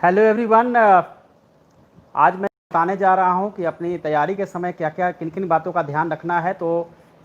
Hello everyone. आज मैं बताने जा रहा हूं कि अपनी तैयारी के समय क्या क्या किन किन बातों का ध्यान रखना है। तो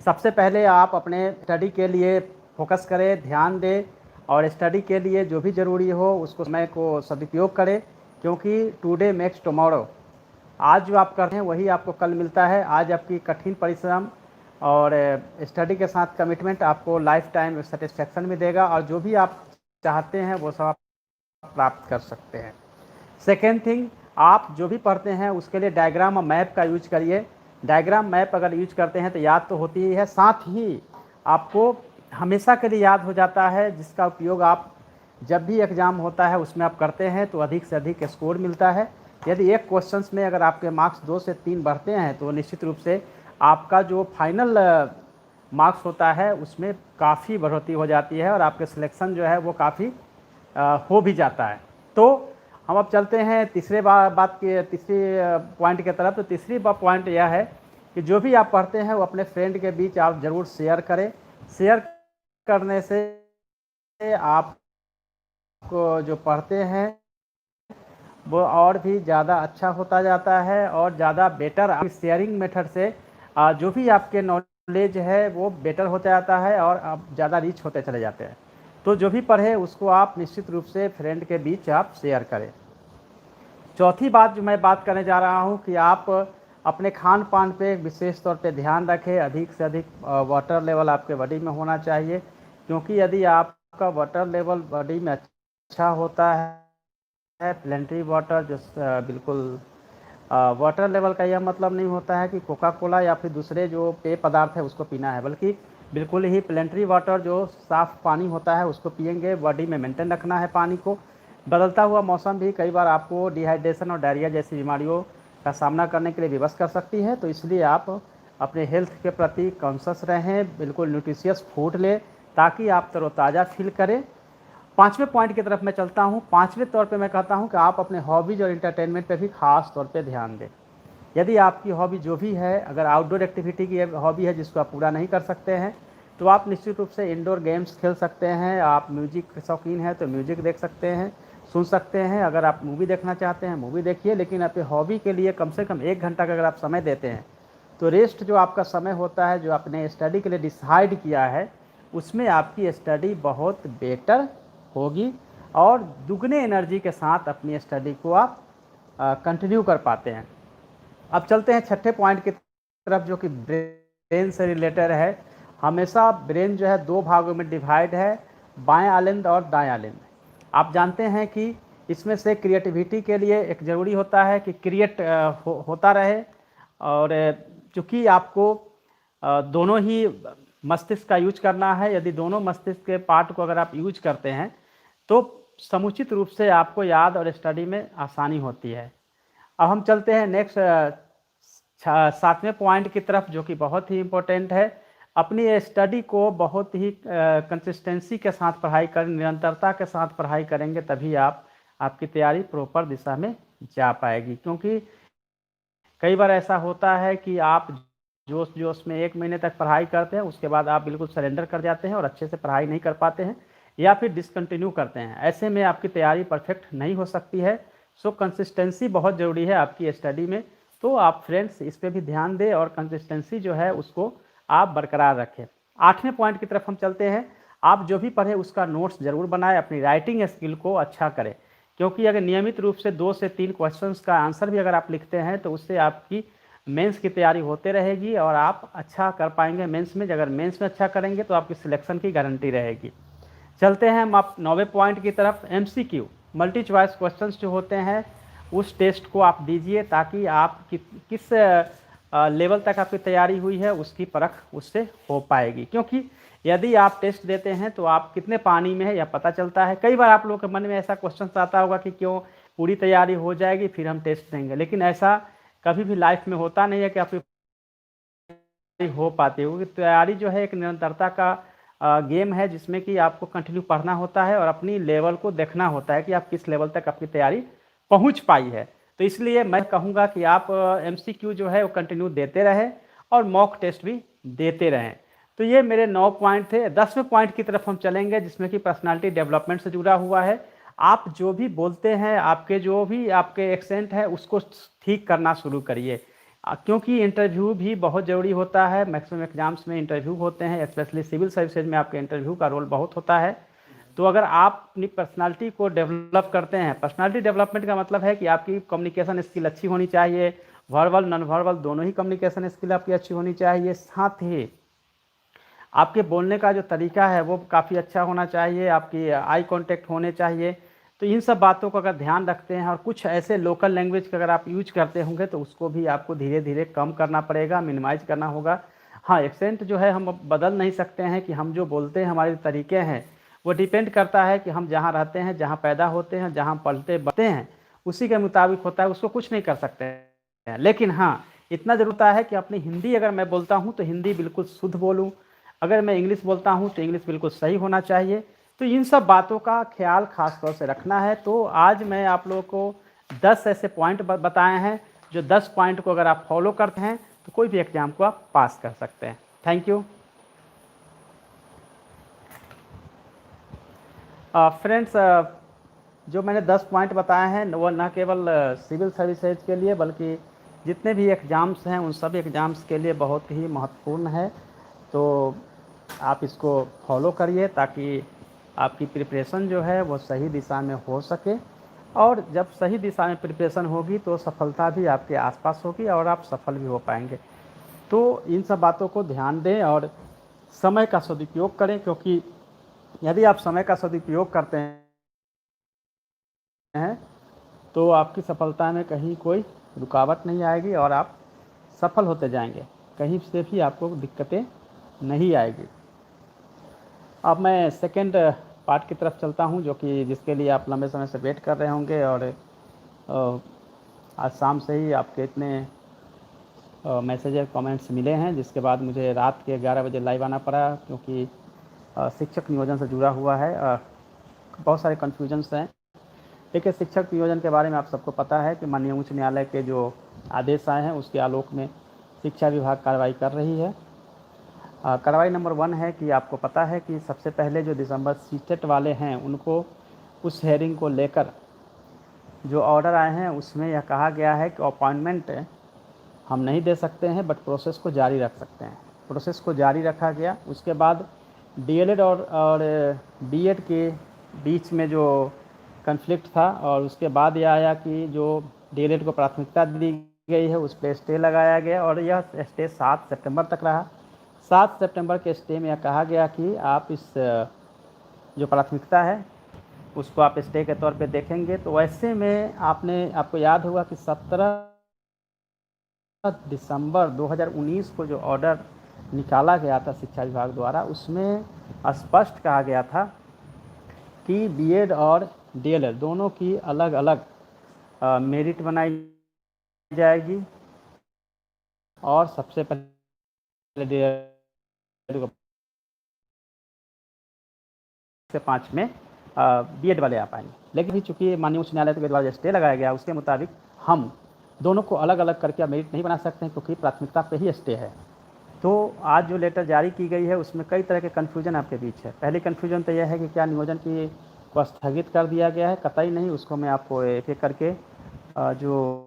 सबसे पहले आप अपने स्टडी के लिए फोकस करें, ध्यान दें और स्टडी के लिए जो भी ज़रूरी हो उसको समय को सदुपयोग करें, क्योंकि टुडे मेक्स टुमारो। आज जो आप करते हैं वही आपको कल मिलता है। आज आपकी कठिन परिश्रम और स्टडी के साथ कमिटमेंट आपको लाइफ टाइम सेटिस्फेक्शन भी देगा और जो भी आप चाहते हैं वो सब आप प्राप्त कर सकते हैं। सेकेंड थिंग, आप जो भी पढ़ते हैं उसके लिए डायग्राम और मैप का यूज करिए। डायग्राम मैप अगर यूज करते हैं तो याद तो होती ही है, साथ ही आपको हमेशा के लिए याद हो जाता है, जिसका उपयोग आप जब भी एग्ज़ाम होता है उसमें आप करते हैं तो अधिक से अधिक स्कोर मिलता है। यदि एक क्वेश्चंस में अगर आपके मार्क्स 2 से 3 बढ़ते हैं तो निश्चित रूप से आपका जो फाइनल मार्क्स होता है उसमें काफ़ी बढ़ोतरी हो जाती है और आपके सिलेक्शन जो है वो काफ़ी हो भी जाता है। तो हम अब चलते हैं तीसरे बात के तीसरी पॉइंट की तरफ। तो तीसरी पॉइंट यह है कि जो भी आप पढ़ते हैं वो अपने फ्रेंड के बीच आप ज़रूर शेयर करें। शेयर करने से आपको जो पढ़ते हैं वो और भी ज़्यादा अच्छा होता जाता है और ज़्यादा बेटर शेयरिंग मेथड से जो भी आपके नॉलेज है वो बेटर होता जाता है और आप ज़्यादा रीच होते चले जाते हैं। तो जो भी पढ़े उसको आप निश्चित रूप से फ्रेंड के बीच आप शेयर करें। चौथी बात जो मैं बात करने जा रहा हूँ कि आप अपने खान पान पे विशेष तौर पे ध्यान रखें। अधिक से अधिक वाटर लेवल आपके बॉडी में होना चाहिए, क्योंकि यदि आपका वाटर लेवल बॉडी में अच्छा होता है, प्लेंट्री वाटर जो बिल्कुल वाटर लेवल का यह मतलब नहीं होता है कि कोका कोला या फिर दूसरे जो पेय पदार्थ है उसको पीना है, बल्कि बिल्कुल ही प्लेंट्री वाटर जो साफ़ पानी होता है उसको पिएंगे। बॉडी में मेंटेन रखना है पानी को। बदलता हुआ मौसम भी कई बार आपको डिहाइड्रेशन और डायरिया जैसी बीमारियों का सामना करने के लिए विवश कर सकती है। तो इसलिए आप अपने हेल्थ के प्रति कॉन्शियस रहें, बिल्कुल न्यूट्रिशियस फूड लें ताकि आप तरोताज़ा फील करें। पाँचवें पॉइंट की तरफ मैं चलता हूँ। पाँचवें तौर पे मैं कहता हूँ कि आप अपने हॉबीज़ और इंटरटेनमेंट पे भी खास तौर पे ध्यान दें। यदि आपकी हॉबी जो भी है, अगर आउटडोर एक्टिविटी की हॉबी है जिसको आप पूरा नहीं कर सकते हैं, तो आप निश्चित रूप से इंडोर गेम्स खेल सकते हैं। आप म्यूजिक के शौकीन हैं तो म्यूजिक देख सकते हैं, सुन सकते हैं। अगर आप मूवी देखना चाहते हैं मूवी देखिए, लेकिन अपने हॉबी के लिए कम से कम 1 घंटा का अगर आप समय देते हैं तो रेस्ट जो आपका समय होता है जो आपने स्टडी के लिए डिसाइड किया है उसमें आपकी स्टडी बहुत बेटर होगी और दुगने एनर्जी के साथ अपनी स्टडी को आप कंटिन्यू कर पाते हैं। अब चलते हैं छठे पॉइंट की तरफ जो कि ब्रेन से रिलेटेड है। हमेशा ब्रेन जो है 2 भागों में डिवाइड है, बाएं आलिंद और दाएं आलिंद। आप जानते हैं कि इसमें से क्रिएटिविटी के लिए एक ज़रूरी होता है कि क्रिएट होता रहे और चूँकि आपको दोनों ही मस्तिष्क का यूज करना है। यदि दोनों मस्तिष्क के पार्ट को अगर आप यूज करते हैं तो समुचित रूप से आपको याद और स्टडी में आसानी होती है। अब हम चलते हैं नेक्स्ट 7वें पॉइंट की तरफ जो कि बहुत ही इम्पोर्टेंट है। अपनी स्टडी को बहुत ही कंसिस्टेंसी के साथ पढ़ाई करें, निरंतरता के साथ पढ़ाई करेंगे तभी आपकी तैयारी प्रॉपर दिशा में जा पाएगी। क्योंकि कई बार ऐसा होता है कि आप जोश जोश में 1 महीने तक पढ़ाई करते हैं, उसके बाद आप बिल्कुल सरेंडर कर जाते हैं और अच्छे से पढ़ाई नहीं कर पाते हैं या फिर डिसकंटिन्यू करते हैं। ऐसे में आपकी तैयारी परफेक्ट नहीं हो सकती है। सो कंसिस्टेंसी बहुत ज़रूरी है आपकी स्टडी में। तो आप फ्रेंड्स इस पर भी ध्यान दें और कंसिस्टेंसी जो है उसको आप बरकरार रखें। 8वें पॉइंट की तरफ हम चलते हैं। आप जो भी पढ़ें उसका नोट्स ज़रूर बनाएं, अपनी राइटिंग स्किल को अच्छा करें, क्योंकि अगर नियमित रूप से 2 से 3 क्वेश्चंस का आंसर भी अगर आप लिखते हैं तो उससे आपकी मेंस की तैयारी होते रहेगी और आप अच्छा कर पाएंगे मेंस में। अगर मेंस में अच्छा करेंगे तो आपकी सिलेक्शन की गारंटी रहेगी। चलते हैं हम आप 9वें पॉइंट की तरफ। एमसीक्यू मल्टी चॉइस क्वेश्चंस जो होते हैं उस टेस्ट को आप दीजिए ताकि आप किस लेवल तक आपकी तैयारी हुई है उसकी परख उससे हो पाएगी। क्योंकि यदि आप टेस्ट देते हैं तो आप कितने पानी में है यह पता चलता है। कई बार आप लोगों के मन में ऐसा क्वेश्चन आता होगा कि क्यों पूरी तैयारी हो जाएगी फिर हम टेस्ट देंगे, लेकिन ऐसा कभी भी लाइफ में होता नहीं है कि आपकी हो पाती है। क्योंकि तैयारी जो है एक निरंतरता का गेम है जिसमें कि आपको कंटिन्यू पढ़ना होता है और अपनी लेवल को देखना होता है कि आप किस लेवल तक आपकी तैयारी पहुंच पाई है। तो इसलिए मैं कहूँगा कि आप एमसीक्यू जो है वो कंटिन्यू देते रहें और मॉक टेस्ट भी देते रहें। तो ये मेरे 9 पॉइंट थे। 10वें पॉइंट की तरफ हम चलेंगे जिसमें कि पर्सनालिटी डेवलपमेंट से जुड़ा हुआ है। आप जो भी बोलते हैं, आपके जो भी आपके एक्सेंट है उसको ठीक करना शुरू करिए, क्योंकि इंटरव्यू भी बहुत ज़रूरी होता है। मैक्सिमम एग्जाम्स में इंटरव्यू होते हैं, स्पेशली सिविल सर्विसेज में आपके इंटरव्यू का रोल बहुत होता है। तो अगर आप अपनी पर्सनालिटी को डेवलप करते हैं, पर्सनालिटी डेवलपमेंट का मतलब है कि आपकी कम्युनिकेशन स्किल अच्छी होनी चाहिए, वर्बल नॉन वर्बल दोनों ही कम्युनिकेशन स्किल आपकी अच्छी होनी चाहिए। साथ ही आपके बोलने का जो तरीका है वो काफ़ी अच्छा होना चाहिए, आपकी आई कांटेक्ट होने चाहिए। तो इन सब बातों को अगर ध्यान रखते हैं और कुछ ऐसे लोकल लैंग्वेज का अगर आप यूज करते होंगे तो उसको भी आपको धीरे धीरे कम करना पड़ेगा, मिनिमाइज करना होगा। हाँ, एक्सेंट जो है हम बदल नहीं सकते हैं, कि हम जो बोलते हैं हमारे तरीके हैं वो डिपेंड करता है कि हम जहाँ रहते हैं, जहाँ पैदा होते हैं, जहाँ पलते बढ़ते हैं, उसी के मुताबिक होता है, उसको कुछ नहीं कर सकते हैं। लेकिन हाँ, इतना ज़रूर होता है कि अपनी हिंदी अगर मैं बोलता हूँ तो हिंदी बिल्कुल शुद्ध बोलूँ, अगर मैं इंग्लिश बोलता हूँ तो इंग्लिश बिल्कुल सही होना चाहिए। तो इन सब बातों का ख्याल खास तौर से रखना है। तो आज मैं आप लोगों को 10 ऐसे पॉइंट बताए हैं, जो 10 पॉइंट को अगर आप फॉलो करते हैं तो कोई भी एग्जाम को आप पास कर सकते हैं। Thank you friends. जो मैंने 10 पॉइंट बताए हैं वो न केवल सिविल सर्विसेज के लिए बल्कि जितने भी एग्ज़ाम्स हैं उन सभी एग्ज़ाम्स के लिए बहुत ही महत्वपूर्ण है। तो आप इसको फॉलो करिए ताकि आपकी प्रिपरेशन जो है वो सही दिशा में हो सके, और जब सही दिशा में प्रिपरेशन होगी तो सफलता भी आपके आसपास होगी और आप सफल भी हो पाएंगे। तो इन सब बातों को ध्यान दें और समय का सदुपयोग करें, क्योंकि यदि आप समय का सदुपयोग करते हैं तो आपकी सफलता में कहीं कोई रुकावट नहीं आएगी और आप सफल होते जाएंगे, कहीं से भी आपको दिक्कतें नहीं आएगी। अब मैं सेकंड पार्ट की तरफ चलता हूं, जो कि जिसके लिए आप लंबे समय से वेट कर रहे होंगे, और आज शाम से ही आपके इतने मैसेज कमेंट्स मिले हैं, जिसके बाद मुझे रात के 11 बजे लाइव आना पड़ा, क्योंकि शिक्षक नियोजन से जुड़ा हुआ है। बहुत सारे कन्फ्यूजन्स हैं। देखिए, शिक्षक नियोजन के बारे में आप सबको पता है कि माननीय उच्च न्यायालय के जो आदेश आए हैं उसके आलोक में शिक्षा विभाग कार्रवाई कर रही है। कार्रवाई नंबर 1 है कि आपको पता है कि सबसे पहले जो दिसंबर सीटेट वाले हैं उनको उस हेयरिंग को लेकर जो ऑर्डर आए हैं उसमें यह कहा गया है कि अपॉइंटमेंट हम नहीं दे सकते हैं, बट प्रोसेस को जारी रख सकते हैं। प्रोसेस को जारी रखा गया। उसके बाद डीएलएड और बीएड के बीच में जो कन्फ्लिक्ट था, और उसके बाद यह आया कि जो डीएलएड को प्राथमिकता दी गई है उस पर स्टे लगाया गया, और यह स्टे 7 सितंबर तक रहा। 7 सितंबर के स्टे में यह कहा गया कि आप इस जो प्राथमिकता है उसको आप स्टे के तौर पे देखेंगे। तो वैसे में आपको याद होगा कि 17 दिसंबर 2019 को जो ऑर्डर निकाला गया था शिक्षा विभाग द्वारा, उसमें स्पष्ट कहा गया था कि बीएड और डीएलएड दोनों की अलग अलग मेरिट बनाई जाएगी, और सबसे पहले डीएलएड से 5 में बीएड वाले आ पाएंगे। लेकिन चूंकि माननीय उच्च न्यायालय के द्वारा स्टे लगाया गया उसके मुताबिक हम दोनों को अलग अलग करके मेरिट नहीं बना सकते हैं, क्योंकि प्राथमिकता पे ही स्टे है। तो आज जो लेटर जारी की गई है उसमें कई तरह के कन्फ्यूजन आपके बीच है। पहली कन्फ्यूजन तो यह है कि क्या नियोजन की को स्थगित कर दिया गया है? कतई नहीं। उसको मैं आपको एक एक करके जो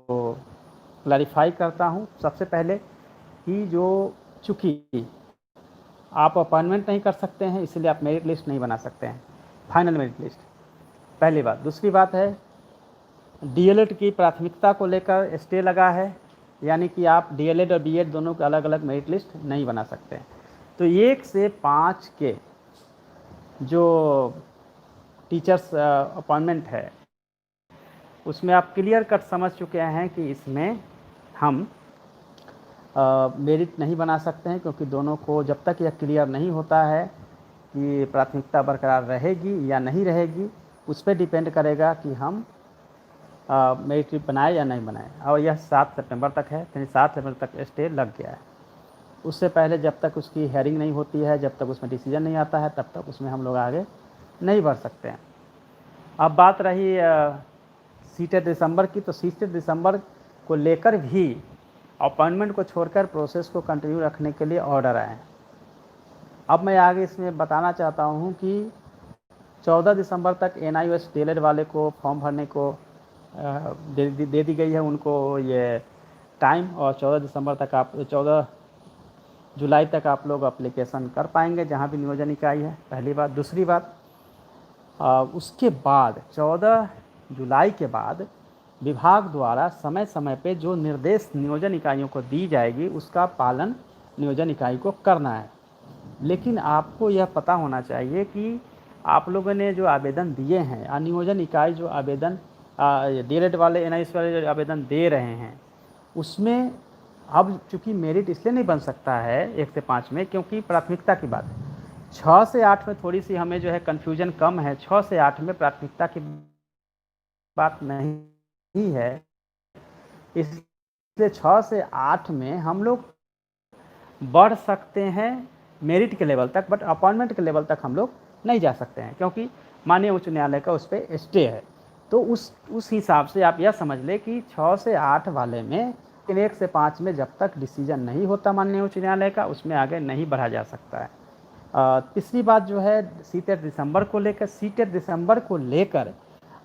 क्लैरिफाई करता हूँ। सबसे पहले कि जो चूँकि आप अपॉइंटमेंट नहीं कर सकते हैं इसलिए आप मेरिट लिस्ट नहीं बना सकते हैं, फाइनल मेरिट लिस्ट, पहली बात। दूसरी बात है, डीएलएड की प्राथमिकता को लेकर स्टे लगा है, यानी कि आप डीएलएड और बीएड दोनों के अलग अलग मेरिट लिस्ट नहीं बना सकते हैं। तो 1 से 5 के जो टीचर्स अपॉइंटमेंट है उसमें आप क्लियर कट समझ चुके हैं कि इसमें हम मेरिट नहीं बना सकते हैं, क्योंकि दोनों को जब तक यह क्लियर नहीं होता है कि प्राथमिकता बरकरार रहेगी या नहीं रहेगी, उस पर डिपेंड करेगा कि हम मेरिट बनाए या नहीं बनाए। और यह 7 सितंबर तक है, यानी 7 सितंबर तक स्टे लग गया है। उससे पहले जब तक उसकी हेयरिंग नहीं होती है, जब तक उसमें डिसीजन नहीं आता है, तब तक उसमें हम लोग आगे नहीं बढ़ सकते हैं। अब बात रही सीटेट दिसंबर की, तो सीटेट दिसंबर को लेकर भी अपॉइंटमेंट को छोड़कर प्रोसेस को कंटिन्यू रखने के लिए ऑर्डर आए हैं। अब मैं आगे इसमें बताना चाहता हूँ कि 14 दिसंबर तक NIOS DLED वाले को फॉर्म भरने को दे दी गई है उनको ये टाइम, और 14 दिसंबर तक आप 14 जुलाई तक आप लोग अप्लीकेशन कर पाएंगे जहाँ भी नियोजन इकाई है, पहली बात। दूसरी बात, उसके बाद 14 जुलाई के बाद विभाग द्वारा समय समय पे जो निर्देश नियोजन इकाइयों को दी जाएगी उसका पालन नियोजन इकाई को करना है। लेकिन आपको यह पता होना चाहिए कि आप लोगों ने जो आवेदन दिए हैं, नियोजन इकाई जो आवेदन DLED वाले NIOS वाले जो आवेदन दे रहे हैं, उसमें अब चूँकि मेरिट इसलिए नहीं बन सकता है 1 से 5 में, क्योंकि प्राथमिकता की बात है। 6 से 8 में थोड़ी सी हमें जो है कन्फ्यूजन कम है। 6 से 8 में प्राथमिकता की बात नहीं है, इसलिए 6 से 8 में हम लोग बढ़ सकते हैं मेरिट के लेवल तक, बट अपॉइंटमेंट के लेवल तक हम लोग नहीं जा सकते हैं, क्योंकि माननीय उच्च न्यायालय का उस पर स्टे है। तो उस हिसाब से आप यह समझ लें कि 6 से 8 वाले में 1 से 5 में जब तक डिसीजन नहीं होता माननीय उच्च न्यायालय का, उसमें आगे नहीं बढ़ा जा सकता है। तीसरी बात जो है सीटेट दिसंबर को लेकर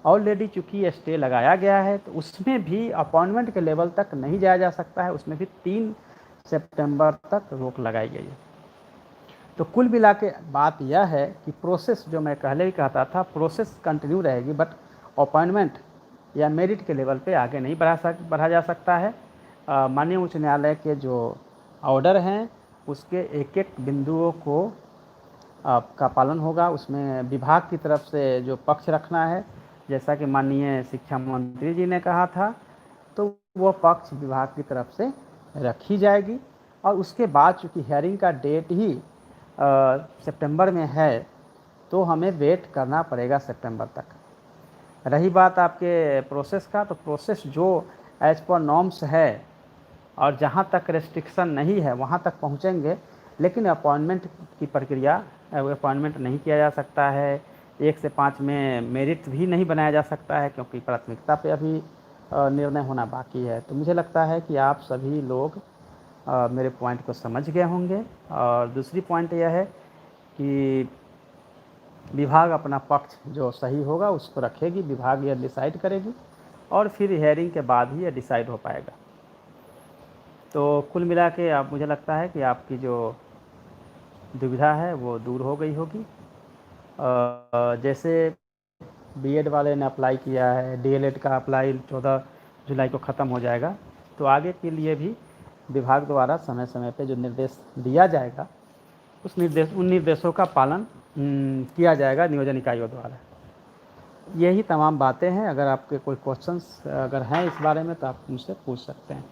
ऑलरेडी चूँकि स्टे लगाया गया है, तो उसमें भी अपॉइंटमेंट के लेवल तक नहीं जाया जा सकता है, उसमें भी 3 सितंबर तक रोक लगाई गई है। तो कुल मिला के बात यह है कि प्रोसेस जो मैं पहले ही कहता था, प्रोसेस कंटिन्यू रहेगी, बट अपॉइंटमेंट या मेरिट के लेवल पे आगे नहीं बढ़ा जा सकता है। माननीय उच्च न्यायालय के जो ऑर्डर हैं उसके एक एक बिंदुओं को का पालन होगा। उसमें विभाग की तरफ से जो पक्ष रखना है, जैसा कि माननीय शिक्षा मंत्री जी ने कहा था, तो वो पक्ष विभाग की तरफ से रखी जाएगी। और उसके बाद चूँकि हियरिंग का डेट ही सितंबर में है, तो हमें वेट करना पड़ेगा सितंबर तक। रही बात आपके प्रोसेस का, तो प्रोसेस जो एज पर नॉर्म्स है और जहाँ तक रेस्ट्रिक्शन नहीं है वहाँ तक पहुँचेंगे, लेकिन अपॉइंटमेंट की प्रक्रिया, अपॉइंटमेंट नहीं किया जा सकता है। 1 से 5 में मेरिट भी नहीं बनाया जा सकता है, क्योंकि प्राथमिकता पे अभी निर्णय होना बाकी है। तो मुझे लगता है कि आप सभी लोग मेरे पॉइंट को समझ गए होंगे। और दूसरी पॉइंट यह है कि विभाग अपना पक्ष जो सही होगा उसको रखेगी, विभाग यह डिसाइड करेगी और फिर हियरिंग के बाद ही यह डिसाइड हो पाएगा। तो कुल मिला के आप, मुझे लगता है कि आपकी जो दुविधा है वो दूर हो गई होगी। जैसे BEd वाले ने अप्लाई किया है, DLED का अप्लाई 14 जुलाई को ख़त्म हो जाएगा, तो आगे के लिए भी विभाग द्वारा समय समय पे जो निर्देश दिया जाएगा उन निर्देशों का पालन किया जाएगा नियोजन इकाइयों द्वारा। यही तमाम बातें हैं। अगर आपके कोई क्वेश्चंस अगर हैं इस बारे में तो आप मुझसे पूछ सकते हैं।